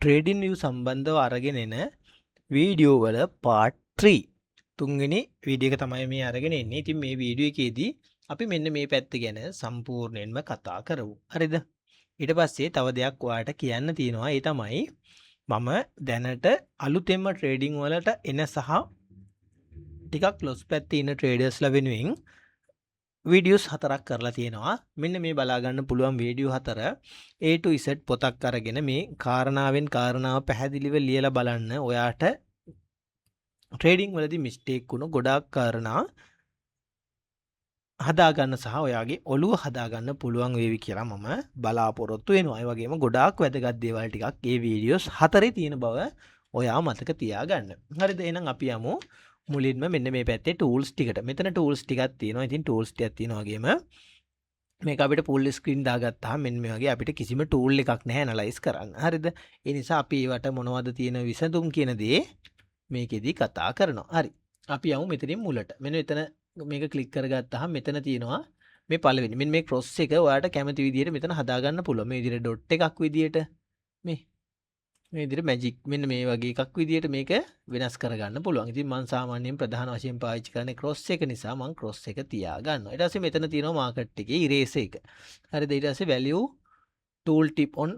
Trading view සම්බන්ධව අරගෙන එන වීඩියෝ වල part 3 තුන්වෙනි වීඩියෝ එක තමයි මේ අරගෙන එන්නේ. ඉතින් මේ වීඩියෝ එකේදී අපි මෙන්න මේ පැත්ත ගැන සම්පූර්ණයෙන්ම කතා කරමු. හරිද? ඊට පස්සේ තව දෙයක් ඔයාලට කියන්න තියෙනවා. ඒ තමයි මම දැනට අලුතෙන්ම ට්‍රේඩින් වලට එන සහ ටිකක් ලොස් පැත්තේ ඉන්න ට්‍රේඩර්ස්ලා වෙනුවෙන් වීඩියෝස් 4ක් කරලා තියෙනවා. මෙන්න මේ බලා ගන්න පුළුවන් වීඩියෝ 4 A to Z පොතක් අරගෙන මේ කාරණාවෙන් කාරණාව පැහැදිලිව ලියලා බලන්න. ඔයාට ට්‍රේඩින් වලදී මිස්ටේක් වුණු ගොඩාක් කාරණා හදාගන්න සහ ඔයාගේ ඔළුව හදාගන්න පුළුවන් වේවි කියලා මම බලාපොරොත්තු වෙනවා. ඒ වගේම ගොඩාක් වැදගත් දේවල් ටිකක් මේ වීඩියෝස් 4 තියෙන බව ඔයා මතක තියාගන්න. හරිද? එහෙනම් අපි යමු මුලින්ම මෙන්න මේ පැත්තේ ටූල්ස් ටිකට. මෙතන ටූල්ස් ටිකක් තියෙනවා. ඉතින් ටූල්ස් ටිකක් තියෙනවා වගේම මේක අපිට ෆුල් ස්ක්‍රීන් දාගත්තාම මෙන්න මේ වගේ අපිට කිසිම ටූල් එකක් නැහැ ඇනලයිස් කරන්න. හරිද? ඒ නිසා අපි ඒවට මොනවද තියෙන විසඳුම් කියන දේ මේකෙදි කතා කරනවා. හරි. අපි යමු මෙතනින් මුලට. මෙන්න මෙතන මේක ක්ලික් කරගත්තාම මෙතන තියෙනවා මේ පළවෙනි. මෙන්න මේ ක්‍රොස් එක ඔයාලට කැමති විදිහට මෙතන හදාගන්න පුළුවන්. මේ විදිහට ඩොට් එකක් විදිහට මේ විදිහට මැජික් මෙන්න මේ වගේ එකක් විදිහට මේක වෙනස් කරගන්න පුළුවන්. ඉතින් මම සාමාන්‍යයෙන් ප්‍රධාන වශයෙන් පාවිච්චි කරන්නේ ක්‍රොස් එක නිසා මම ක්‍රොස් එක තියා ගන්නවා. ඊට පස්සේ මෙතන තියෙනවා මාකට් එකේ ඉරේස් එක. හරිද? ඊට පස්සේ value tool tip on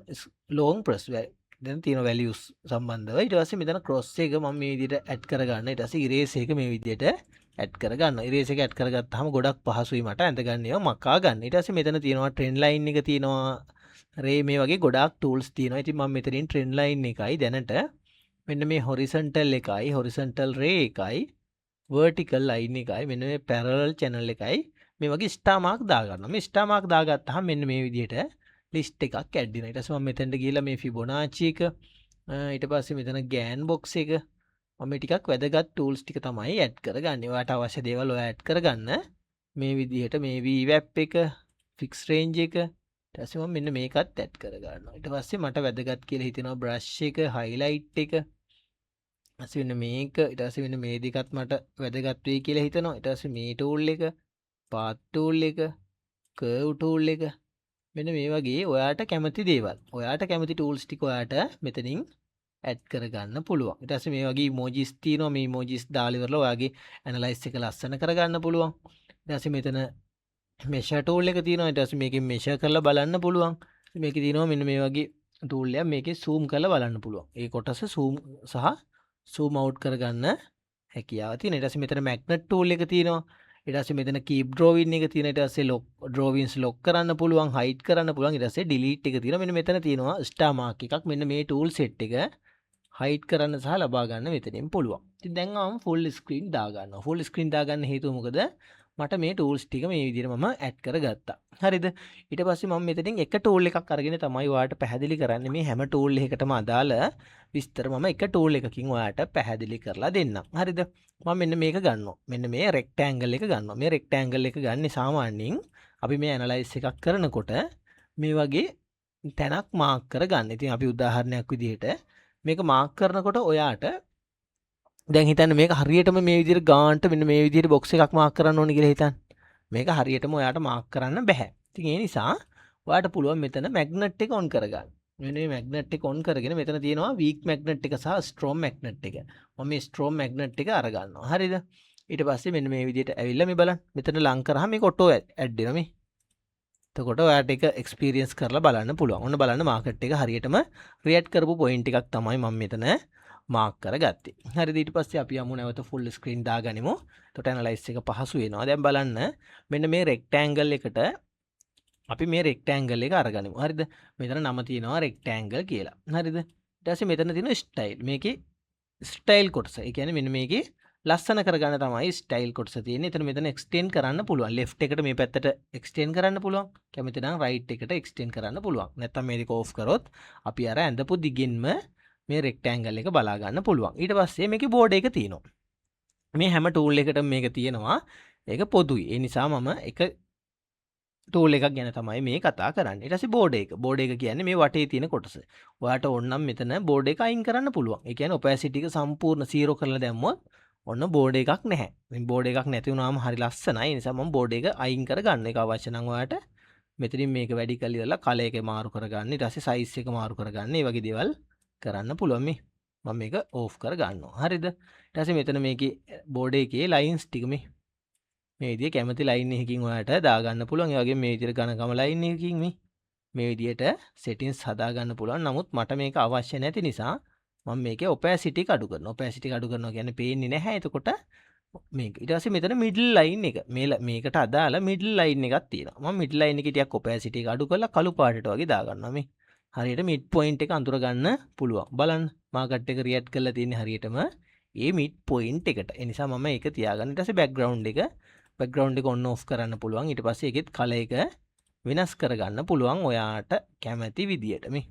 long press දැන් තියෙන values සම්බන්ධව. ඊට පස්සේ මෙතන ක්‍රොස් එක මම මේ විදිහට ඇඩ් කරගන්න. ඊට පස්සේ ඉරේස් එක මේ විදිහට ඇඩ් කරගන්න. ඉරේස් එක ඇඩ් කරගත්තාම ගොඩක් පහසුයි මට ඇඳගන්න ඒවා මකා ගන්න. ඊට පස්සේ මෙතන තියෙනවා ට්‍රෙන්ඩ් ලයින් එක තියෙනවා. රේ මේ වගේ ගොඩාක් ටූල්ස් තියෙනවා. ඉතින් මම මෙතනින් ට්‍රෙන්ඩ් ලයින් එකයි දැනට මෙන්න මේ හොරිසොන්ටල් එකයි හොරිසොන්ටල් රේ එකයි vertical line එකයි මෙන්න මේ parallel channel එකයි මේ වගේ ස්ටාර් මාක් දාගන්නවා. මේ ස්ටාර් මාක් දාගත්තාම මෙන්න මේ විදිහට ලිස්ට් එකක් ඇඩ් වෙනවා. ඊට පස්සේ මම මෙතෙන්ට ගිහලා මේ Fibonacci එක ඊට පස්සේ මෙතන GAN box එක මම ටිකක් වැදගත් ටූල්ස් ටික තමයි ඇඩ් කරගන්නේ. ඔයාලට අවශ්‍ය දේවල් ඔයා ඇඩ් කරගන්න. මේ විදිහට මේ VWAP එක fix range එක ඊට පස්සේ මම මෙන්න මේකත් ඇඩ් කරගන්නවා. ඊට පස්සේ මට වැදගත් කියලා හිතෙනවා brush එක, highlight එක. ඊට පස්සේ මෙන්න මේක, ඊට පස්සේ මෙන්න මේ දෙකත් මට වැදගත් වෙයි කියලා හිතනවා. ඊට පස්සේ මේ tool එක, path tool එක, curve tool එක. මෙන්න මේ වගේ ඔයාට කැමති දේවල්. ඔයාට කැමති tools ටික ඔයාට මෙතනින් ඇඩ් කරගන්න පුළුවන්. ඊට පස්සේ මේ වගේ emojis තියෙනවා. මේ emojis දාලා ඉවරලා ඔයාගේ analyze එක ලස්සන කරගන්න පුළුවන්. ඊට පස්සේ මෙතන measure tool එක තියෙනවා. ඊට පස්සේ මේකෙන් measure කරලා බලන්න පුළුවන්. මේකේ තියෙනවා මෙන්න මේ වගේ tool එකක්. මේකේ zoom කරලා බලන්න පුළුවන්. ඒ කොටස zoom සහ zoom out කරගන්න හැකියාව තියෙනවා. ඊට පස්සේ මෙතන magnet tool එක තියෙනවා. ඊට පස්සේ මෙතන keep drawing එක තියෙනවා. ඊට පස්සේ lock drawings lock කරන්න පුළුවන්, hide කරන්න පුළුවන්. ඊට පස්සේ delete එක තියෙනවා. මෙන්න මෙතන තියෙනවා star mark එකක්. මෙන්න මේ tool set එක hide කරන්න සහ ලබා ගන්න මෙතනින් පුළුවන්. ඉතින් දැන් මම full screen දා ගන්නවා. full screen දා ගන්න හේතුව මොකද? මට මේ tools ටික මේ විදිහට මම add කරගත්තා. හරිද? ඊට පස්සේ මම මෙතනින් එක tool එකක් අරගෙන තමයි ඔයාලට පැහැදිලි කරන්නේ. මේ හැම tool එකකටම අදාළ විස්තර මම එක tool එකකින් ඔයාලට පැහැදිලි කරලා දෙන්නම්. හරිද? මම මෙන්න මේක ගන්නවා. මෙන්න මේ rectangle එක ගන්නවා. මේ rectangle එක ගන්නේ සාමාන්‍යයෙන් අපි මේ analyze එකක් කරනකොට මේ වගේ තැනක් මාක් කරගන්න. ඉතින් අපි උදාහරණයක් විදිහට මේක මාක් කරනකොට ඔයාට දැන් හිතන්න මේක හරියටම මේ විදිහට ගානට මෙන්න මේ විදිහට box එකක් මාක් කරන්න ඕනේ කියලා හිතන්න. මේක හරියටම ඔයාට මාක් කරන්න බෑ. ඉතින් ඒ නිසා ඔයාට පුළුවන් මෙතන magnet එක on කරගන්න. මෙන්න මේ magnet එක on කරගෙන මෙතන තියෙනවා weak magnet එක සහ strong magnet එක. මම මේ strong magnet එක අරගන්නවා. හරිද? ඊට පස්සේ මෙන්න මේ විදිහට ඇවිල්ලා මේ බලන්න. මෙතන ලං කරාම මේක auto add වෙනවා මේ. එතකොට ඔයාට ඒක experience කරලා බලන්න පුළුවන්. ඔන්න බලන්න market එක හරියටම react කරපු point එකක් තමයි මම මෙතන මාක් කරගත්තේ. හරිද? ඊට පස්සේ අපි යමු නැවත full screen දාගනිමු. එතකොට analyze එක පහසු වෙනවා. දැන් බලන්න මෙන්න මේ rectangle එකට අපි මේ rectangle එක අරගනිමු. හරිද? මෙතන නම තියෙනවා rectangle කියලා. හරිද? ඊට පස්සේ මෙතන තියෙනවා style. මේකේ style කොටස. ඒ කියන්නේ මෙන්න මේකේ ලස්සන කරගන්න තමයි style කොටස තියෙන්නේ. එතන මෙතන extend කරන්න පුළුවන්. left එකට මේ පැත්තට extend කරන්න පුළුවන්. කැමති නම් right එකට extend කරන්න පුළුවන්. නැත්නම් මේක off කරොත් අපි අර ඇඳපු දිගින්ම මේ rectangle එක බලා ගන්න පුළුවන්. ඊට පස්සේ මේකේ border එක තියෙනවා. මේ හැම tool එකකටම මේක තියෙනවා. ඒක පොදුයි. ඒ නිසා මම එක tool එකක් ගැන තමයි මේ කතා කරන්නේ. ඊට පස්සේ border එක. border එක කියන්නේ මේ වටේ තියෙන කොටස. ඔයාට ඕන නම් මෙතන border එක අයින් කරන්න පුළුවන්. ඒ කියන්නේ opacity එක සම්පූර්ණ 0 කරලා දැම්මොත් ඔන්න border එකක් නැහැ. මේ border එකක් නැති වුණාම හරි ලස්සනයි. ඒ නිසා මම border එක අයින් කරගන්න. ඒක අවශ්‍ය නම් ඔයාට මෙතනින් මේක වැඩි කරලා ඉවරලා color එක මාරු කරගන්න. ඊට පස්සේ size එක මාරු කරගන්න. මේ වගේ දේවල් කරන්න පුළුවන් මේ. මම මේක ඕෆ් කර ගන්නවා. හරිද? ඊට පස්සේ මෙතන මේකේ බෝඩ් එකේ ලයින්ස් ටික මේ විදිහේ කැමති ලයින් එකකින් ඔයාලට දාගන්න පුළුවන්. ඒ වගේම මේ විදිහට ඝනකම ලයින් එකකින් මේ විදිහට settings හදාගන්න පුළුවන්. නමුත් මට මේක අවශ්‍ය නැති නිසා මම මේකේ opacity එක අඩු කරනවා. opacity එක අඩු කරනවා කියන්නේ පේන්නේ නැහැ. එතකොට මේක ඊට පස්සේ මෙතන middle line එක මේකට අදාළ middle line එකක් තියෙනවා. මම middle line එකේ ටිකක් opacity එක අඩු කරලා කළු පාටට වගේ දාගන්නවා මේ. හරියට mid point එක අඳුර ගන්න පුළුවන්. බලන්න මාකට් එක react කරලා තියෙන්නේ හරියටම මේ mid point එකට. ඒ නිසා මම ඒක තියාගන්න. ඊට පස්සේ background එක on off කරන්න පුළුවන්. ඊට පස්සේ ඒකෙත් color එක වෙනස් කරගන්න පුළුවන් ඔයාට කැමති විදියට මේ.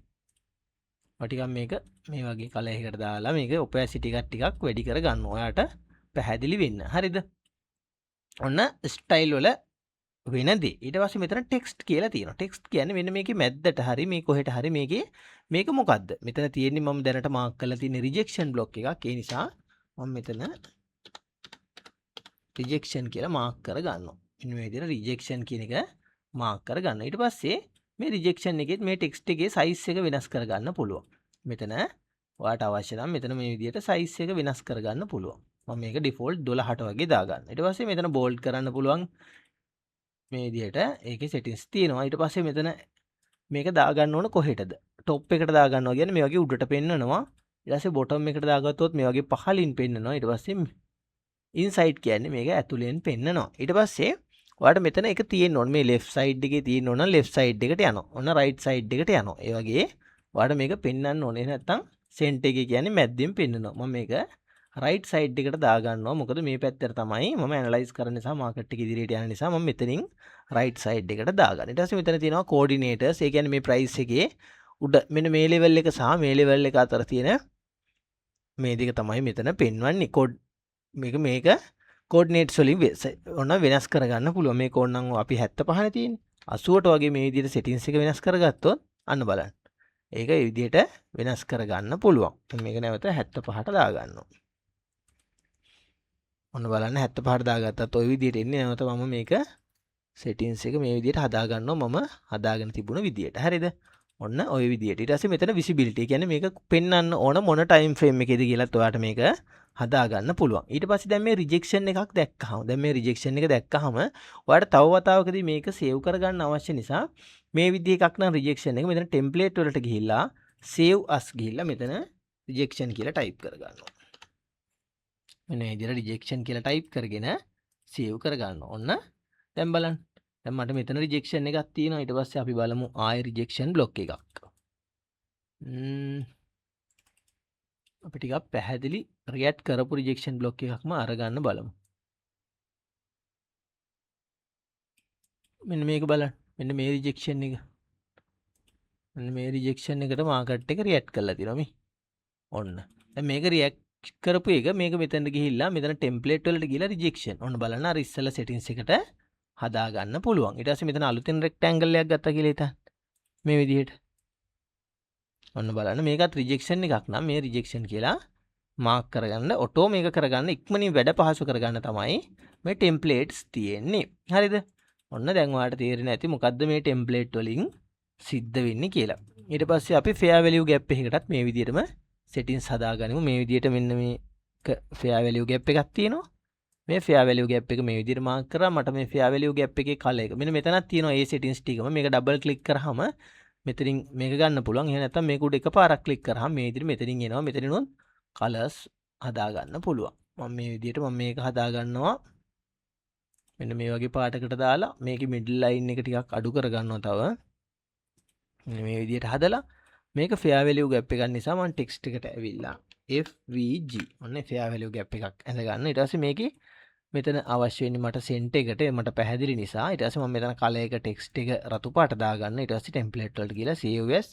ටිකක් මේක මේ වගේ color එකකට දාලා මේක opacity එකක් ටිකක් වැඩි කරගන්න. ඔයාට පැහැදිලි වෙන්න. හරිද? ඔන්න ස්ටයිල් වල වෙනදී ඊට පස්සේ මෙතන ටෙක්ස්ට් කියලා තියෙනවා. ටෙක්ස්ට් කියන්නේ මෙන්න මේකේ මැද්දට හරි මේ කොහෙට හරි මේක මොකද්ද? මෙතන තියෙන්නේ මම දැනට මාක් කරලා තියෙන රිජෙක්ෂන් බ්ලොක් එකක්. ඒ නිසා මම මෙතන රිජෙක්ෂන් කියලා මාක් කර ගන්නවා. මෙන්න මේ විදිහට රිජෙක්ෂන් කියන එක මාක් කර ගන්න. ඊට පස්සේ මේ රිජෙක්ෂන් එකෙත් මේ ටෙක්ස්ට් එකේ සයිස් එක වෙනස් කර ගන්න පුළුවන්. මෙතන ඔයාට අවශ්‍ය නම් මෙතන මේ විදිහට සයිස් එක වෙනස් කර ගන්න පුළුවන්. මම මේක ඩිෆෝල්ට් 12ට වගේ දාගන්න. ඊට පස්සේ මෙතන බෝල්ඩ් කරන්න පුළුවන්. මේ විදිහට ඒකේ settings තියෙනවා. ඊට පස්සේ මෙතන මේක දාගන්න ඕන කොහෙටද? টොප් එකට දාගන්නවා කියන්නේ මේ වගේ උඩට පෙන්නනවා. ඊට පස්සේ බොටම් එකට දාගත්තොත් මේ වගේ පහලින් පෙන්නනවා. ඊට පස්සේ ඉන්සයිඩ් කියන්නේ මේක ඇතුලෙන් පෙන්නනවා. ඊට පස්සේ ඔයාලට මෙතන එක තියෙන්න ඕන. මේ left side එකේ තියෙන්න ඕන නම් left side එකට යනවා. ඔන්න right side එකට යනවා. ඒ වගේ ඔයාලට මේක පෙන්වන්න ඕනේ. නැත්නම් center එකේ කියන්නේ මැද්දෙන් පෙන්නනවා. මම මේක right side එකට දාගන්නවා. මොකද මේ පැත්තට තමයි මම analyze කරන නිසා market එක ඉදිරියට යන නිසා මම මෙතනින් right side එකට දාගන්න. ඊට පස්සේ මෙතන තියෙනවා coordinators. ඒ කියන්නේ මේ price එකේ උඩ මෙන්න මේ level එක සහ මේ level එක අතර තියෙන මේ දෙක තමයි මෙතන පෙන්වන්නේ. මේක coordinates වලින් ඔන්න වෙනස් කරගන්න පුළුවන්. මේක ඕනනම් අපි 75 නේ තියෙන්නේ. 80ට වගේ මේ විදිහට settings එක වෙනස් කරගත්තොත් අන්න බලන්න. ඒක මේ විදිහට වෙනස් කරගන්න පුළුවන්. මේක නැවත 75ට දාගන්නවා. ඔන්න බලන්න 75ට දාගත්තත් ওই විදිහට එන්නේ. නැවත මම මේක settings එක මේ විදිහට හදා ගන්නවා. මම හදාගෙන තිබුණ විදිහට. හරිද? ඔන්න ওই විදිහට. ඊට පස්සේ මෙතන visibility කියන්නේ මේක පෙන්වන්න ඕන මොන time frame එකේද කියලාත් ඔයාලට මේක හදා ගන්න පුළුවන්. ඊට පස්සේ දැන් මේ rejection එකක් දැක්කහම ඔයාලට තව වතාවකදී මේක save කරගන්න අවශ්‍ය නිසා මේ විදිහ එකක් නම් rejection එක මෙතන template වලට ගිහිල්ලා save as ගිහිල්ලා මෙතන rejection කියලා type කරගන්නවා. මෙන්න මේ විදිහට rejection කියලා type කරගෙන save කරගන්නවා. ඔන්න දැන් බලන්න. දැන් මට මෙතන rejection එකක් තියෙනවා. ඊට පස්සේ අපි බලමු ආයෙ rejection block එකක්. අපි ටිකක් පැහැදිලි react කරපු rejection block එකක්ම අරගන්න බලමු. මෙන්න මේක බලන්න. මෙන්න මේ rejection එක. මෙන්න මේ rejection එකට market එක react කරලා තියෙනවා මේ. ඔන්න. දැන් මේක react කරපු එක මේක මෙතනට ගිහිල්ලා මෙතන template වලට ගිහිල්ලා rejection. ඔන්න බලන්න අර ඉස්සෙල්ලා settings එකට හදා ගන්න පුළුවන්. ඊට පස්සේ මෙතන අලුතෙන් rectangle එකක් ගත්තා කියලා හිතන්න. මේ විදිහට. ඔන්න බලන්න මේකත් rejection එකක් නම් මේ rejection කියලා මාක් කරගන්න ඔටෝ මේක කරගන්න ඉක්මනින් වැඩ පහසු කරගන්න තමයි මේ templates තියෙන්නේ. හරිද? ඔන්න දැන් ඔයාලට තේරෙන්නේ නැති මොකද්ද මේ template වලින් සිද්ධ වෙන්නේ කියලා. ඊට පස්සේ අපි fair value gap එකකටත් මේ විදිහටම settings හදාගනිමු. මේ විදිහට මෙන්න මේක fair value gap එකක් තියෙනවා. මේ fair value gap එක මේ විදිහට මාක් කරා. මට මේ fair value gap එකේ color එක මෙන්න මෙතනක් තියෙනවා. ඒ settings ටිකම මේක double click කරාම මෙතනින් මේක ගන්න පුළුවන්. එහෙම නැත්නම් මේක උඩ එකපාරක් ක්ලික් කරාම මේ විදිහට මෙතනින් එනවා. මෙතනිනුත් colors හදා ගන්න පුළුවන්. මම මේ විදිහට මේක හදා ගන්නවා. මෙන්න මේ වගේ පාටකට දාලා මේකේ middle line එක ටිකක් අඩු කර ගන්නවා තව. මෙන්න මේ විදිහට හදලා මේක fair value gap එකක් නිසා මම text එකට ඇවිල්ලා FVG ඔන්න fair value gap එකක් ඇඳ ගන්න. ඊට පස්සේ මේකේ මෙතන අවශ්‍ය වෙන්නේ මට center එකට මට පැහැදිලි නිසා ඊට පස්සේ මම මෙතන color එක text එක රතු පාට දාගන්න. ඊට පස්සේ template වලට ගිහලා save as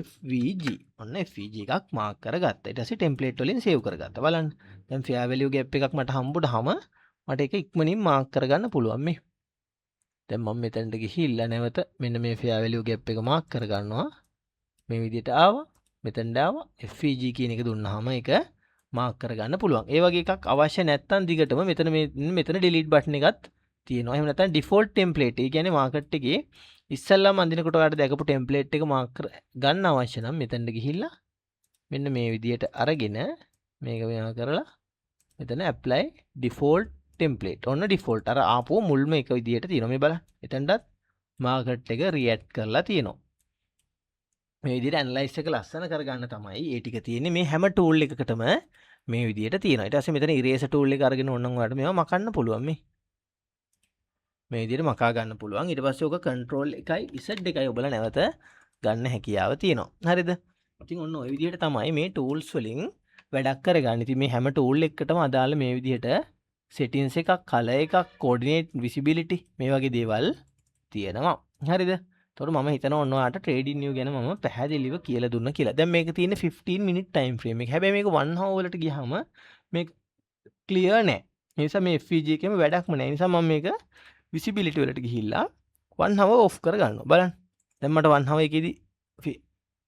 FVG ඔන්න FVG එකක් මාක් කරගත්තා. ඊට පස්සේ template වලින් save කරගත්තා. බලන්න. දැන් fair value gap එකක් මට හම්බුනහම මට ඒක ඉක්මනින් මාක් කරගන්න පුළුවන් මේ. දැන් මම මෙතනට ගිහිල්ලා නැවත මෙන්න මේ fair value gap එක මාක් කරගන්නවා. මේ විදිහට ආවා. මෙතනට ආවා. FVG කියන එක දුන්නාම ඒක මාක් කරගන්න පුළුවන්. ඒ වගේ එකක් අවශ්‍ය නැත්නම් දිගටම මෙතන delete button එකක් තියෙනවා. එහෙම නැත්නම් default template. ඒ කියන්නේ market එකේ ඉස්සල්ලාම අඳිනකොට ඔයාලට දැකපු template එක මාක් කර ගන්න අවශ්‍ය නම් මෙතනට ගිහිල්ලා මෙන්න මේ විදිහට අරගෙන මේක මෙයා කරලා මෙතන apply default template. ඔන්න default අර ආපුව මුල්ම එක විදිහට තියෙනවා. මේ බලන්න. එතනටත් මාකට් එක react කරලා තියෙනවා. මේ විදිහට ඇනලයිස් එක ලස්සන කරගන්න තමයි ඒ ටික තියෙන්නේ. මේ හැම tool එකකටම මේ විදිහට තියෙනවා. ඊට පස්සේ මෙතන eraser tool එක අරගෙන ඕනනම් ඔයාලට මේවා මකන්න පුළුවන් මේ විදිහට මකා ගන්න පුළුවන්. ඊට පස්සේ ඔක control එකයි z එකයි ඔබලා නැවත ගන්න හැකියාව තියෙනවා. හරිද? ඉතින් ඔන්න ওই විදිහට තමයි මේ tools වලින් වැඩක් කරගන්න. ඉතින් මේ හැම tool එකකටම අදාළ මේ විදිහට settings එකක්, color එකක්, coordinate, visibility මේ වගේ දේවල් තියෙනවා. හරිද? එතකොට මම හිතනවා ඔන්න ඔයාලට trading view ගැන මම පැහැදිලිව කියලා දුන්නා කියලා. දැන් මේක තියෙන්නේ 15 minute time frame එක. හැබැයි මේක 1 hour වලට ගියාම මේක clear නෑ. ඒ නිසා මේ FVG එකේම වැඩක්ම නෑ. ඒ නිසා මම මේක visibility වලට ගිහිල්ලා 1 hour off කර ගන්නවා. බලන්න. දැන් මට 1 hour එකේදී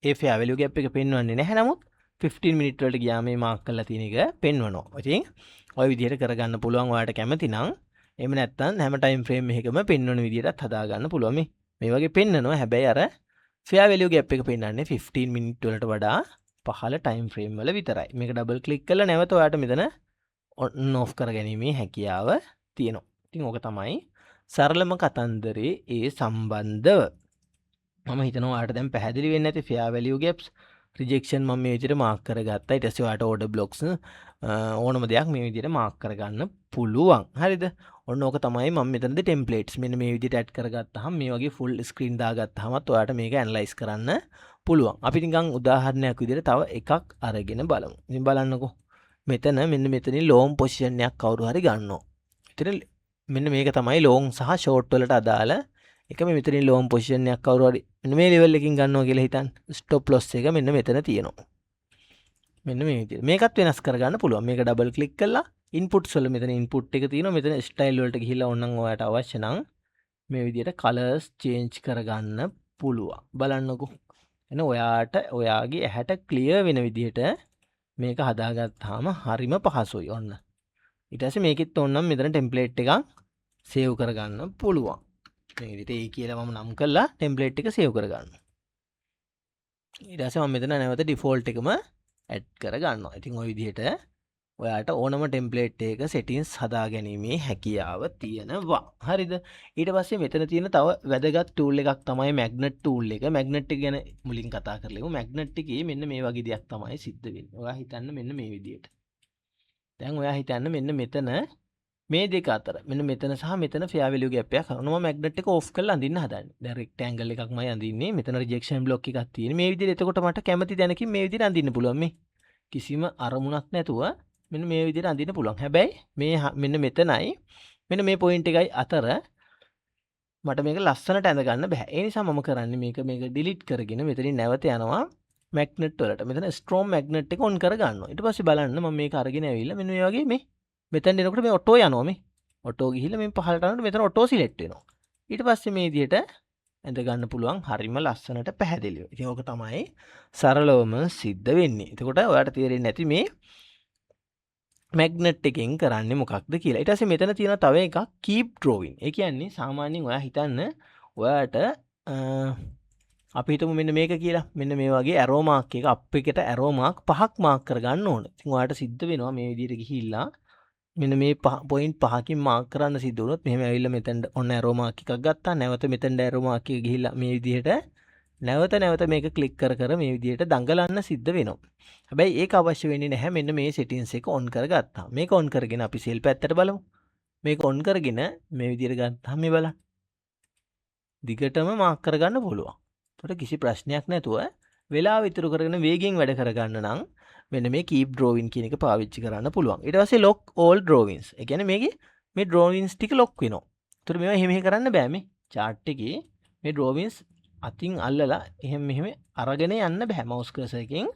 ඒ fair value gap එක පෙන්වන්නේ නැහැ. නමුත් 15 minute වලට ගියාම මේ mark කරලා තියෙන එක පෙන්වනවා. ඉතින් ওই විදිහට කරගන්න පුළුවන් ඔයාලට කැමති නම්. එහෙම නැත්නම් හැම time frame එකකම පෙන්වන විදිහටත් හදා ගන්න පුළුවන් මේ වගේ පෙන්නනවා. හැබැයි අර fair value gap එක පෙන්වන්නේ 15 minute වලට වඩා පහළ time frame වල විතරයි. මේක double click කරලා නැවත ඔයාලට මෙතන on off කරගැනීමේ හැකියාව තියෙනවා. ඉතින් ඕක තමයි සරලම කතන්දරේ ඒ සම්බන්ධව. මම හිතනවා ඔයාලට දැන් පැහැදිලි වෙන්නේ නැති fair value gaps rejection මම මේ විදිහට mark කරගත්තා. ඊට පස්සේ ඔයාලට order blocks ඕනම දෙයක් මේ විදිහට mark කරගන්න පුළුවන්. හරිද? ඔන්න ඕක තමයි මම මෙතනදී templates මෙන්න මේ විදිහට add කරගත්තාම මේ වගේ full screen දාගත්තාමත් ඔයාලට මේක analyze කරන්න පුළුවන්. අපි නිකන් උදාහරණයක් විදිහට තව එකක් අරගෙන බලමු. ඉතින් බලන්නකෝ. මෙතන මෙන්න මෙතනින් long position එකක් කවුරු හරි ගන්නවා. ඉතින් මෙන්න මේක තමයි long සහ short වලට අදාළ එක. මේ මෙතනින් long position එකක් කවුරු හරි මෙන්න මේ level එකකින් ගන්නවා කියලා හිතන්න. stop loss එක මෙන්න මෙතන තියෙනවා. මෙන්න මේ විදිහට. මේකත් වෙනස් කරගන්න පුළුවන්. මේක double click කරලා inputs වල මෙතන input එක තියෙනවා. මෙතන style වලට ගිහිල්ලා ඕනනම් ඔයාලට අවශ්‍ය නම් මේ විදිහට colors change කරගන්න පුළුවන්. බලන්නකෝ. එන ඔයාට ඔයාගේ ඇහැට clear වෙන විදිහට මේක හදාගත්තාම හරිම පහසුයි. ඔන්න. ඊට පස්සේ මේකෙත් ඕනනම් මෙතන template එකක් save කරගන්න පුළුවන්. මේ විදිහට ඒ කියලා මම නම් කරලා template එක save කරගන්නවා. ඊට පස්සේ මම මෙතන නැවත default එකම add කරගන්නවා. ඉතින් ওই විදිහට ඔයාට ඕනම template එකක settings හදාගැනීමේ හැකියාව තියෙනවා. හරිද? ඊට පස්සේ මෙතන තියෙන තව වැදගත් tool එකක් තමයි magnet tool එක. magnet එක ගැන මුලින් කතා කරලෙමු. magnet එකේ මෙන්න මේ වගේ දෙයක් තමයි සිද්ධ වෙන්නේ. ඔයා හිතන්න මෙන්න මේ විදිහට. දැන් ඔයා හිතන්න මෙන්න මෙතන මේ දෙක අතර මෙන්න මෙතන සහ මෙතන fair value gap එකක් කරනවා. මම magnet එක off කරලා අඳින්න හදන්නේ. දැන් rectangle එකක්මයි අඳින්නේ. මෙතන rejection block එකක් තියෙන. මේ විදිහට එතකොට මට කැමති දැනකින් මේ විදිහට අඳින්න පුළුවන් මේ. කිසිම අරමුණක් නැතුව මෙන්න මේ විදිහට අඳින්න පුළුවන්. හැබැයි මේ මෙන්න මෙතනයි මෙන්න මේ point එකයි අතර මට මේක ලස්සනට ඇඳ ගන්න බෑ. ඒ නිසා මම කරන්නේ මේක delete කරගෙන මෙතනින් නැවත යනවා magnet වලට. මෙතන strong magnet එක on කර ගන්නවා. ඊට පස්සේ බලන්න මම මේක අරගෙන ඇවිල්ලා මෙන්න මේ වගේ මේ මෙතෙන් එනකොට මේ ඔටෝ යනවා මේ. ඔටෝ ගිහිල්ලා මේ පහළට යනකොට මෙතන ඔටෝ සිලෙක්ට් වෙනවා. ඊට පස්සේ මේ විදිහට ඇඳ ගන්න පුළුවන් හරිම ලස්සනට පැහැදිලිව. ඉතින් ඕක තමයි සරලවම සිද්ධ වෙන්නේ. එතකොට ඔයාලට තේරෙන්නේ නැති මේ magnet එකෙන් කරන්නේ මොකක්ද කියලා. ඊට පස්සේ මෙතන තියෙන තව එකක් keep drawing. ඒ කියන්නේ සාමාන්‍යයෙන් ඔයා හිතන්න ඔයාට අපි හිතමු මෙන්න මේක කියලා. මෙන්න මේ වගේ arrow mark එක up එකට arrow mark පහක් mark කරගන්න ඕන. ඉතින් ඔයාට සිද්ධ වෙනවා මේ විදිහට ගිහිල්ලා මෙන්න මේ point පහකින් mark කරන්න සිද්ධ වුණොත් මෙහෙම ඇවිල්ලා මෙතෙන්ට ඔන්න arrow mark එකක් ගත්තා. නැවත මෙතෙන්ට arrow mark එක ගිහිල්ලා මේ විදිහට නැවත මේක click කර මේ විදිහට දඟලන්න සිද්ධ වෙනවා. හැබැයි ඒක අවශ්‍ය වෙන්නේ නැහැ. මෙන්න මේ settings එක on කරගත්තා. මේක on කරගෙන අපි sell පැත්තට බලමු. මේක on කරගෙන මේ විදිහට ගත්තාම මේ බලන්න. දිගටම mark කරගන්න පුළුවන්. ඒකට කිසි ප්‍රශ්නයක් නැතුව වෙලාව ඉතුරු කරගෙන වේගෙන් වැඩ කරගන්න නම් මෙන්න මේ keep drawing කියන එක පාවිච්චි කරන්න පුළුවන්. ඊට පස්සේ lock all drawings. ඒ කියන්නේ මේකේ මේ drawings ටික lock වෙනවා. ඒතර මේවා එහෙම කරන්න බෑ මේ chart එකේ මේ drawings අතින් අල්ලලා මෙහෙම අරගෙන යන්න බෑ. mouse cursor එකෙන්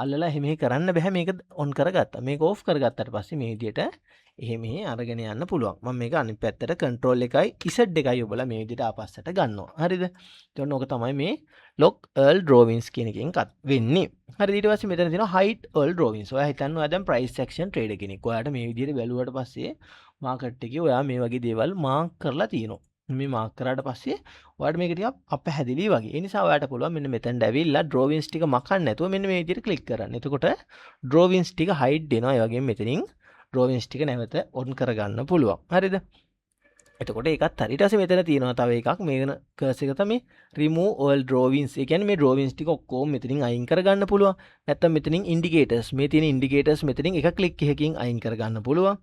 අල්ලලා එහෙම කරන්න බෑ. මේක on කරගත්තා. මේක off කරගත්තාට පස්සේ මේ විදිහට එහෙම අරගෙන යන්න පුළුවන්. මම මේක අනිත් පැත්තට control එකයි z එකයි ඔබලා මේ විදිහට ආපස්සට ගන්නවා. හරිද? එතකොට ඕක තමයි මේ lock all drawings කියන එකෙන් වෙන්නේ. හරිද? ඊට පස්සේ මෙතන තියෙනවා hide all drawings. ඔයා හිතන්න ඔයා දැන් price action trader කෙනෙක්. ඔයාට මේ විදිහට බැලුවට පස්සේ market එකේ ඔයා මේ වගේ දේවල් mark කරලා තියෙනවා. මේ මාක් කරාට පස්සේ ඔයාලට මේක ටිකක් අපැහැදිලි වගේ. ඒ නිසා ඔයාලට පුළුවන් මෙන්න මෙතනට ඇවිල්ලා drawings ටික මකන්න නැතුව මෙන්න මේ විදිහට ක්ලික් කරන්න. එතකොට drawings ටික hide වෙනවා. ඒ වගේම මෙතනින් drawings ටික නැවත on කරගන්න පුළුවන්. හරිද? එතකොට ඒකත් හරි. ඊට පස්සේ මෙතන තියෙනවා තව එකක්. මේකන කර්ස් එක තමයි remove all drawings. ඒ කියන්නේ මේ drawings ටික ඔක්කොම මෙතනින් අයින් කරගන්න පුළුවන්. නැත්තම් මෙතනින් indicators. මේ තියෙන indicators මෙතනින් එක ක්ලික් එකකින් අයින් කරගන්න පුළුවන්.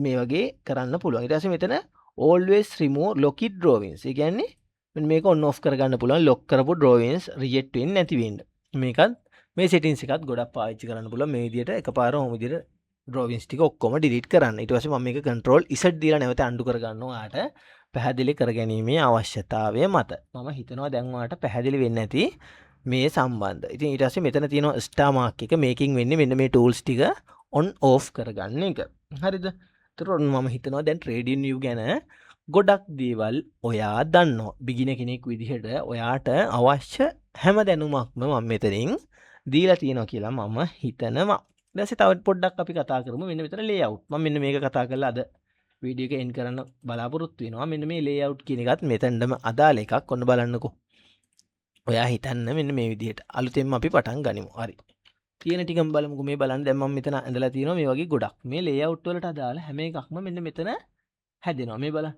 මේ වගේ කරන්න පුළුවන්. ඊට පස්සේ මෙතන always remove locked drawings. ඒ කියන්නේ මෙන්න මේක on off කරගන්න පුළුවන්. lock කරපු drawings reject වෙන්නේ නැති වෙන්න. මේකත් මේ settings එකත් ගොඩක් පාවිච්චි කරන්න පුළුවන්. මේ විදිහට එකපාරම ඔහොම විදිහට drawings ටික ඔක්කොම delete කරන්න. ඊට පස්සේ මම මේක control Z දීලා නැවත undo කරගන්නවා. ඔයාලට පැහැදිලි කරගැනීමේ අවශ්‍යතාවය මත. මම හිතනවා දැන් ඔයාලට පැහැදිලි වෙන්නේ නැති මේ සම්බන්ධ. ඉතින් ඊට පස්සේ මෙතන තියෙනවා star mark එක. මේකින් වෙන්නේ මෙන්න මේ tools ටික on off කරගන්න එක. හරිද? එතකොට මම හිතනවා දැන් trading view ගැන ගොඩක් දේවල් ඔයා දන්නවා. beginner කෙනෙක් විදිහට ඔයාට අවශ්‍ය හැම දැනුමක්ම මම මෙතනින් දීලා තියෙනවා කියලා මම හිතනවා. ඊට පස්සේ තව පොඩ්ඩක් අපි කතා කරමු මෙන්න මෙතන layout. මම මෙන්න මේක කතා කරලා අද වීඩියෝ එක end කරන්න බලාපොරොත්තු වෙනවා. මෙන්න මේ layout කියන එකත් මෙතනම අදාළ එකක්. ඔන්න බලන්නකෝ. ඔයා හිතන්න මෙන්න මේ විදිහට අලුතෙන්ම අපි පටන් ගනිමු. හරි. තියෙන ටිකම බලමුකෝ. මේ බලන්න දැන් මම මෙතන ඇඳලා තියෙනවා මේ වගේ ගොඩක්. මේ layout වලට අදාළ හැම එකක්ම මෙන්න මෙතන හැදෙනවා. මේ බලන්න.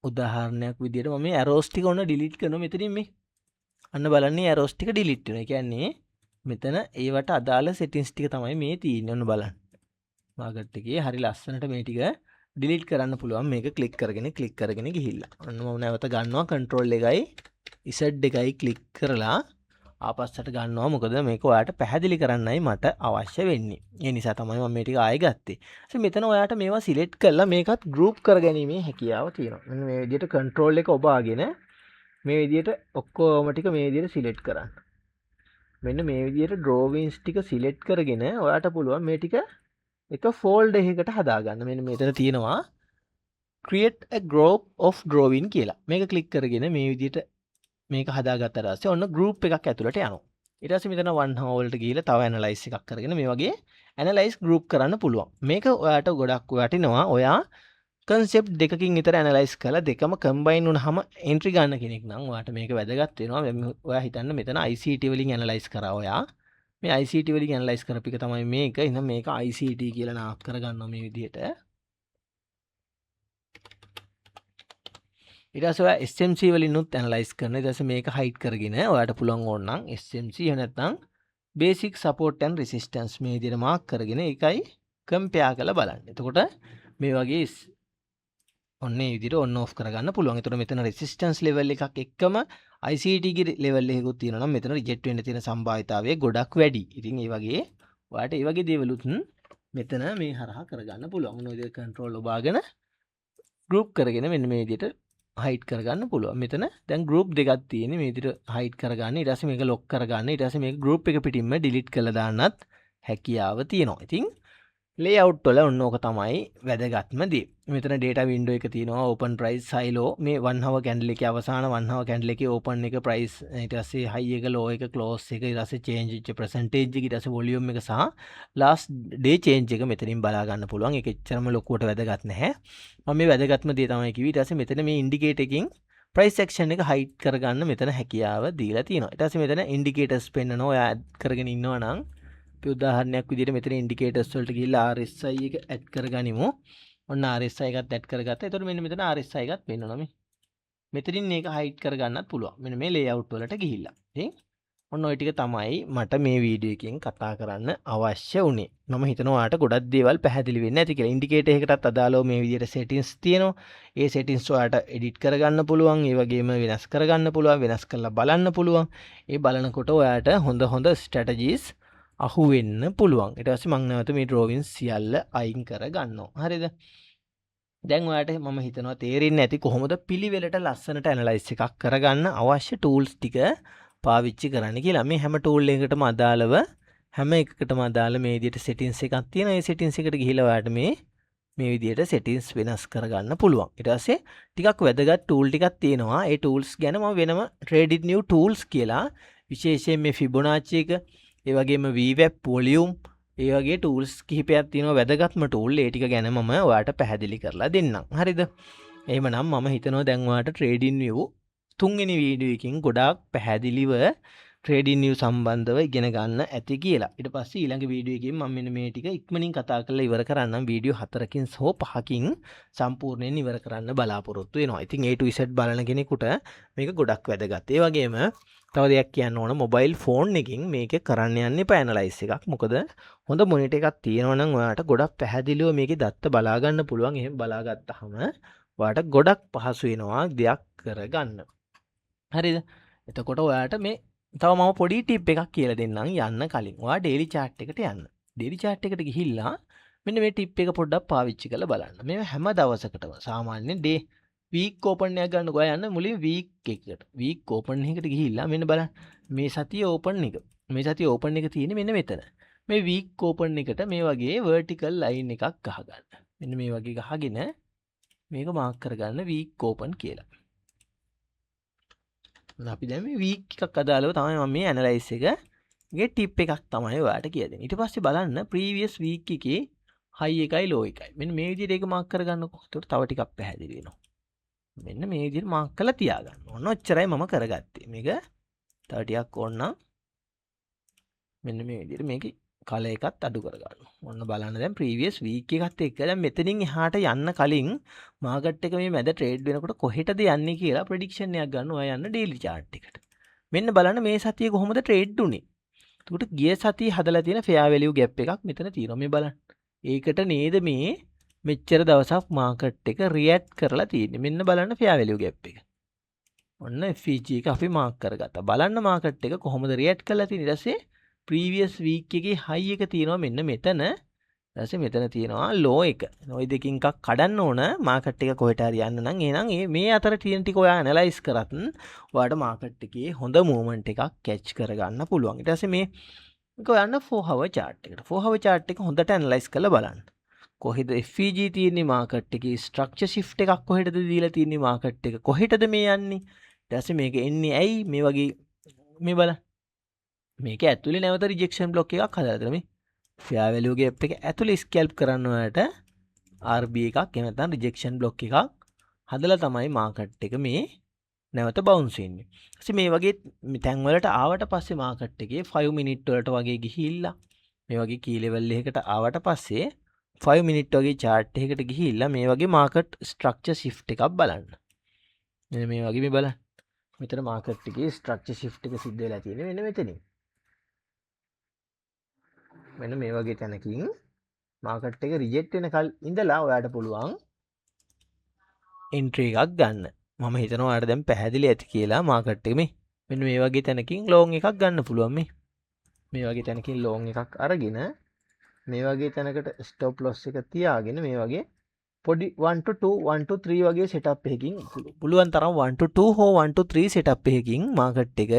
උදාහරණයක් විදිහට මම මේ arrows ටික ඔන්න delete කරනවා මෙතනින් මේ. අන්න බලන්න මේ arrows ටික delete වෙනවා. ඒ කියන්නේ මෙතන ඒවට අදාළ settings ටික තමයි මේ තියෙන්නේ. ඔන්න බලන්න. මාකට් එකේ හරි ලස්සනට මේ ටික delete කරන්න පුළුවන්. මේක click කරගෙන ගිහිල්ලා. ඔන්න මම නැවත ගන්නවා control එකයි Z එකයි click කරලා ආපස්සට ගන්නවා. මොකද මේක ඔයාලට පැහැදිලි කරන්නයි මට අවශ්‍ය වෙන්නේ. ඒ නිසා තමයි මම මේ ටික ආයෙ ගත්තේ. ඊට මෙතන ඔයාලට මේවා select කරලා මේකත් group කරගැනීමේ හැකියාව තියෙනවා. මෙන්න මේ විදිහට control එක ඔබාගෙන මේ විදිහට ඔක්කොම ටික මේ විදිහට select කරන්න. මෙන්න මේ විදිහට drawings ටික select කරගෙන ඔයාට පුළුවන් මේ ටික එක folder එකකට හදාගන්න. මෙන්න මෙතන තියෙනවා create a group of drawing කියලා. මේක click කරගෙන මේ විදිහට මේක හදාගත්තා ඊට පස්සේ ඔන්න group එකක් ඇතුළට යනවා. ඊට පස්සේ මෙතන one hour වලට ගිහිල්ලා තව analyze එකක් කරගෙන මේ වගේ analyze group කරන්න පුළුවන්. මේක ඔයාට ගොඩක් වටිනවා. ඔයා concept දෙකකින් විතර analyze කරලා දෙකම combine වුණාම entry ගන්න කෙනෙක් නම් ඔයාට මේක වැදගත් වෙනවා. ඔයා හිතන්න මෙතන ICT වලින් analyze කරා ඔයා. මේ ICT වලින් analyze කරපු එක තමයි මේක. එහෙනම් මේක ICT කියලා නාක් කරගන්නවා මේ විදිහට. ඊට පස්සේ ඔයා SMC වලිනුත් ඇනලයිස් කරනවා. ඊට පස්සේ මේක හයිඩ් කරගෙන ඔයාට පුළුවන් ඕන නම් SMC එහෙම නැත්නම් basic support and resistance මේ විදිහට මාක් කරගෙන ඒකයි කම්පෙයාර් කරලා බලන්න. එතකොට මේ වගේ ඔන්න මේ විදිහට on off කරගන්න පුළුවන්. එතකොට මෙතන resistance level එකක් එක්කම ICT ගේ level එකකුත් තියෙනවා නම් මෙතන reject වෙන්න තියෙන සම්භාවිතාවය ගොඩක් වැඩි. ඉතින් ඒ වගේ ඔයාට ඒ වගේ දේවලුත් මෙතන මේ හරහා කරගන්න පුළුවන්. ඔන්න ඔය විදිහට control ඔබාගෙන group කරගෙන මෙන්න මේ විදිහට හයිඩ් කරගන්න පුළුවන්. මෙතන දැන් group දෙකක් තියෙන්නේ. මේ විදිහට හයිඩ් කරගන්න. ඊට පස්සේ මේක lock කරගන්න. ඊට පස්සේ මේක group එක පිටින්ම delete කරලා දාන්නත් හැකියාව තියෙනවා. ඉතින් layout වල ඔන්න ඕක තමයි වැදගත්ම දේ. මෙතන data window එක තියෙනවා. open price silo මේ 1 hour candle එකේ අවසාන 1 hour candle එකේ open එක price ඊට පස්සේ high එක low එක close එක ඊට පස්සේ change වෙච්ච percentage එක ඊට පස්සේ volume එක සහ last day change එක මෙතනින් බලා ගන්න පුළුවන්. ඒක එච්චරම ලොකුවට වැදගත් නැහැ. මම මේ වැදගත්ම දේ තමයි කිව්වේ. ඊට පස්සේ මෙතන මේ indicate එකකින් price action එක hide කරගන්න මෙතන හැකියාව දීලා තියෙනවා. ඊට පස්සේ මෙතන indicators පෙන්නනවා. ඔයා add කරගෙන ඉන්නවා නම් අපි උදාහරණයක් විදිහට මෙතන indicators වලට ගිහිල්ලා RSI එක add කරගනිමු. ඔන්න RSI එකත් add කරගත්තා. එතකොට මෙන්න මෙතන RSI එකත් පෙන්නනවා මේ. මෙතනින් මේක hide කරගන්නත් පුළුවන්. මෙන්න මේ layout වලට ගිහිල්ලා. ඉතින් ඔන්න ওই ටික තමයි මට මේ වීඩියෝ එකෙන් කතා කරන්න අවශ්‍ය වුණේ. මම හිතනවා ඔයාලට ගොඩක් දේවල් පැහැදිලි වෙන්නේ නැති කියලා. ඉන්ඩිකේටර් එකකටත් අදාළව මේ විදිහට settings තියෙනවා. ඒ settings ඔයාලට edit කරගන්න පුළුවන්. ඒ වගේම වෙනස් කරගන්න පුළුවන්. වෙනස් කරලා බලන්න පුළුවන්. ඒ බලනකොට ඔයාලට හොඳ strategies අහු වෙන්න පුළුවන්. ඊට පස්සේ මම නැවත මේ drawings සියල්ල අයින් කරගන්නවා. හරිද? දැන් ඔයාලට මම හිතනවා තේරෙන්නේ නැති කොහොමද පිළිවෙලට ලස්සනට ඇනලයිස් එකක් කරගන්න අවශ්‍ය tools ටික පාවිච්චි කරන්න කියලා. මේ හැම tool එකකටම අදාළව හැම එකකටම අදාළ මේ විදිහට settings එකක් තියෙනවා. ඒ settings එකට ගිහිල්ලා ඔයාලට මේ විදිහට settings වෙනස් කරගන්න පුළුවන්. ඊට පස්සේ ටිකක් වැදගත් tool ටිකක් තියෙනවා. ඒ tools ගැන මම වෙනම trading new tools කියලා විශේෂයෙන් මේ Fibonacci එක ඒ වගේම VWAP volume ඒ වගේ tools කිහිපයක් තියෙනවා වැදගත්ම tool. ඒ ටික ගැන මම ඔයාලට පැහැදිලි කරලා දෙන්නම්. හරිද? එහෙමනම් මම හිතනවා දැන් ඔයාලට ට්‍රේඩින් view තුන්වෙනි වීඩියෝ එකකින් ගොඩාක් පැහැදිලිව ට්‍රේඩින් view සම්බන්ධව ඉගෙන ගන්න ඇති කියලා. ඊට පස්සේ ඊළඟ වීඩියෝ එකකින් මම මෙන්න මේ ටික ඉක්මනින් කතා කරලා ඉවර කරන්නම්. වීඩියෝ 4කින් හෝ 5කින් සම්පූර්ණයෙන් ඉවර කරන්න බලාපොරොත්තු වෙනවා. ඉතින් A to Z බලන කෙනෙකුට මේක ගොඩක් වැදගත්. ඒ වගේම තව දෙයක් කියන්න ඕන, මොබයිල් ෆෝන් එකකින් මේක කරන්න යන්න එපා ඇනලයිස් එකක්. මොකද හොඳ මොනිටර් එකක් තියෙනවා නම් ඔයාලට ගොඩක් පැහැදිලිව මේකේ දත්ත බලා ගන්න පුළුවන්. එහෙම බලාගත්තාම ඔයාලට ගොඩක් පහසු වෙනවා දෙයක් කරගන්න. හරිද? එතකොට ඔයාලට මේ තව මම පොඩි ටිප් එකක් කියලා දෙන්නම් යන්න කලින්. ඔයා ඩේලි chart එකට යන්න. ඩේලි chart එකට ගිහිල්ලා මෙන්න මේ ටිප් එක පොඩ්ඩක් පාවිච්චි කරලා බලන්න. මේ හැම දවසකටම සාමාන්‍යයෙන් ඩේ වීක් ඕපන් එකක් ගන්න. ඔයා යන්න මුලින් වීක් එකකට. වීක් ඕපන් එකකට ගිහිල්ලා මෙන්න බලන්න. මේ සතිය ඕපන් එක. මේ සතිය ඕපන් එක තියෙන්නේ මෙන්න මෙතන. මේ වීක් ඕපන් එකට මේ වගේ vertical line එකක් ගහගන්න. මෙන්න මේ වගේ ගහගෙන මේක මාක් කරගන්න වීක් ඕපන් කියලා. අපි දැන් මේ වීක් එකක් අදාළව තමයි මම මේ ඇනලයිස් එකගේ ටිප් එකක් තමයි ඔයාලට කියලා දෙන්නේ. ඊට පස්සේ බලන්න ප්‍රීවියස් වීක් එකේ හයි එකයි ලෝ එකයි. මෙන්න මේ විදිහට ඒක මාක් කරගන්නකො. ඒකට තව ටිකක් පැහැදිලි වෙනවා. මෙන්න මේ විදිහට මාක් කරලා තියාගන්න. ඔන්න ඔච්චරයි මම කරගත්තේ. මේක තව ටිකක් ඕනනම් මෙන්න මේ විදිහට මේකේ කලර් එකත් අඩු කරගන්න. ඔන්න බලන්න දැන් ප්‍රීවියස් වීක් එකත් එක්ක දැන් මෙතනින් එහාට යන්න කලින් මාකට් එක මේ මැද ට්‍රේඩ් වෙනකොට කොහෙටද යන්නේ කියලා ප්‍රෙඩික්ෂන් එකක් ගන්න ඔයා යන්න ඩේලි chart එකට. මෙන්න බලන්න මේ සතියේ කොහොමද ට්‍රේඩ් උනේ. එතකොට ගිය සතියේ හදලා තියෙන fair value gap එකක් මෙතන තියෙනවා. මේ බලන්න. ඒකට නේද මේ මෙච්චර දවසක් මාකට් එක රියැක්ට් කරලා තියෙන්නේ. මෙන්න බලන්න fair value gap එක. ඔන්න FVG එක අපි මාක් කරගත්තා. බලන්න මාකට් එක කොහොමද රියැක්ට් කරලා තියෙන්නේ. ඊට පස්සේ ප්‍රීවියස් වීක් එකේ හයි එක තියෙනවා මෙන්න මෙතන. ඊට මෙතන තියෙනවා ලෝ එක. ওই දෙකින් එකක් කඩන්න ඕන මාකට් එක කොහෙට හරි යන්න නම්. එහෙනම් මේ අතර තියෙන ටික ඔයා ඇනලයිස් කරත් ඔයාලට මාකට් එකේ හොඳ මූවමන්ට් එකක් කැච් කරගන්න පුළුවන්. ඊට පස්සේ මේක යන්න 4 hour chart එකට. 4 hour chart එක හොඳට ඇනලයිස් කරලා බලන්න. කොහෙද FVG තියෙන්නේ මාකට් එකේ ස්ට්‍රක්චර් shift එකක් කොහෙටද දීලා තියෙන්නේ මාකට් එක කොහෙටද මේ යන්නේ. ඊට පස්සේ මේක එන්නේ ඇයි මේ වගේ මේ බලන්න. මේක ඇතුලේ නැවත රිජෙක්ෂන් බ්ලොක් එකක් හදලා තියෙනවා. මේ fair value gap එක ඇතුලේ ස්කැල්ප් කරන්න ඔයාලට RB එකක් එහෙම නැත්නම් රිජෙක්ෂන් බ්ලොක් එකක් හදලා තමයි මාකට් එක මේ නැවත බවුන්ස් වෙන්නේ. ඊට මේ වගේ තැන් වලට ආවට පස්සේ මාකට් එකේ 5 මිනිත් වලට වගේ ගිහිල්ලා මේ වගේ කී ලෙවල් එකකට ආවට පස්සේ 5 මිනිත් වගේ chart එකකට ගිහිල්ලා මේ වගේ මාකට් ස්ට්‍රක්චර් shift එකක් බලන්න. මෙන්න මේ වගේ මේ බලන්න. මෙතන මාකට් එකේ ස්ට්‍රක්චර් shift එක සිද්ධ වෙලා තියෙන්නේ මෙන්න මෙතනින්. මෙන්න මේ වගේ තැනකින් මාකට් එක රිජෙක්ට් වෙනකල් ඉඳලා ඔයාලට පුළුවන් එන්ට්‍රි එකක් ගන්න. මම හිතනවා ඔයාලට දැන් පැහැදිලි ඇති කියලා මාකට් එක මෙන්න මේ වගේ තැනකින් ලොං එකක් ගන්න පුළුවන් මේ වගේ තැනකින් ලොං එකක් අරගෙන මේ වගේ තැනකට ස්ටොප් ලොස් එක තියාගෙන මේ වගේ පොඩි 1 to 2 1 to 3 වගේ සෙටප් එකකින් පුළුවන් තරම් 1 to 2 හෝ 1 to 3 සෙටප් එකකින් මාකට් එක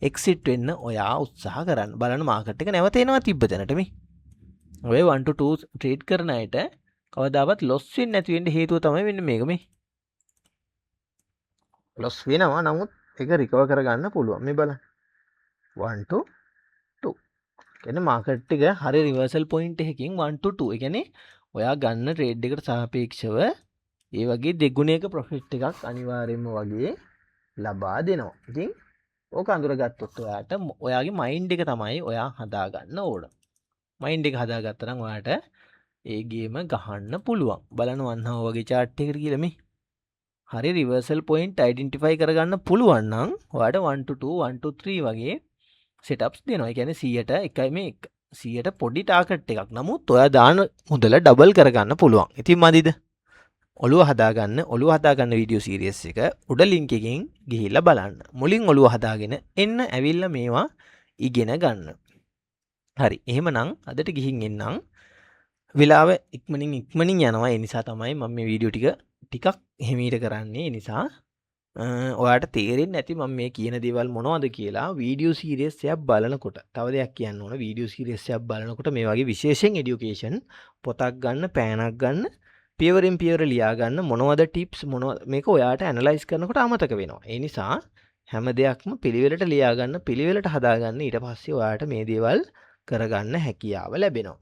එක්සිට් වෙන්න ඔයා උත්සාහ කරන්න. බලන්න මාකට් එක නැවත එනවා තිබ්බ තැනට මේ. ඔය 1 to 2 ට්‍රේඩ් කරන අයට කවදාවත් ලොස් වෙන්නේ නැති වෙන්න හේතුව තමයි වෙන්නේ මේක මේ. ලොස් වෙනවා නමුත් ඒක රිකවර් කරගන්න පුළුවන්. මේ බලන්න. 1 to 2. කියන්නේ මාකට් එක හරි රිවර්සල් පොයින්ට් එකකින් 1 to 2. ඒ කියන්නේ ඔයා ගන්න ට්‍රේඩ් එකට සාපේක්ෂව ඒ වගේ දෙගුණයක ප්‍රොෆිට් එකක් අනිවාර්යයෙන්ම වගේ ලබා දෙනවා. ඉතින් ඕක අඳුරගත්තොත් ඔයාට ඔයාගේ මයින්ඩ් එක තමයි ඔයා හදාගන්න ඕන. මයින්ඩ් එක හදාගත්තා නම් ඔයාට ඒ ගේම ගහන්න පුළුවන්. බලන්න වන්හව වගේ chart එකකට කියලා මේ හරි රිවර්සල් පොයින්ට් අයිඩෙන්ටිෆයි කරගන්න පුළුවන් නම් ඔයාට 1 to 2 1 to 3 වගේ setups දෙනවා. ඒ කියන්නේ 100ට එකයි මේ 100ට පොඩි ටාගට් එකක්. නමුත් ඔයා දාන මුදල ඩබල් කරගන්න පුළුවන්. ඉතින් මදිද? ඔළුව හදාගන්න වීඩියෝ සීරීස් එක උඩ ලින්ක් එකෙන් ගිහිල්ලා බලන්න. මුලින් ඔළුව හදාගෙන එන්න ඇවිල්ලා මේවා ඉගෙන ගන්න. හරි. එහෙමනම් අදට ගිහින් එන්නම්. වෙලාව ඉක්මනින් යනවා. ඒ නිසා තමයි මම මේ වීඩියෝ ටිකක් හිමීට කරන්නේ. ඒ නිසා ඔයාට තේරෙන්නේ නැති මම මේ කියන දේවල් මොනවද කියලා වීඩියෝ සීරීස් එකක් බලනකොට. තව දෙයක් කියන්න ඕන. වීඩියෝ සීරීස් එකක් බලනකොට මේ වගේ විශේෂයෙන් এডুকেෂන් පොතක් ගන්න, පෑනක් ගන්න, පියවරෙන් පියවර ලියා ගන්න මොනවද ටිප්ස් මොනවද මේක ඔයාට ඇනලයිස් කරනකොට අමතක වෙනවා. ඒ නිසා හැම දෙයක්ම පිළිවෙලට ලියා ගන්න, පිළිවෙලට හදා ගන්න. ඊට පස්සේ ඔයාට මේ දේවල් කරගන්න හැකියාව ලැබෙනවා.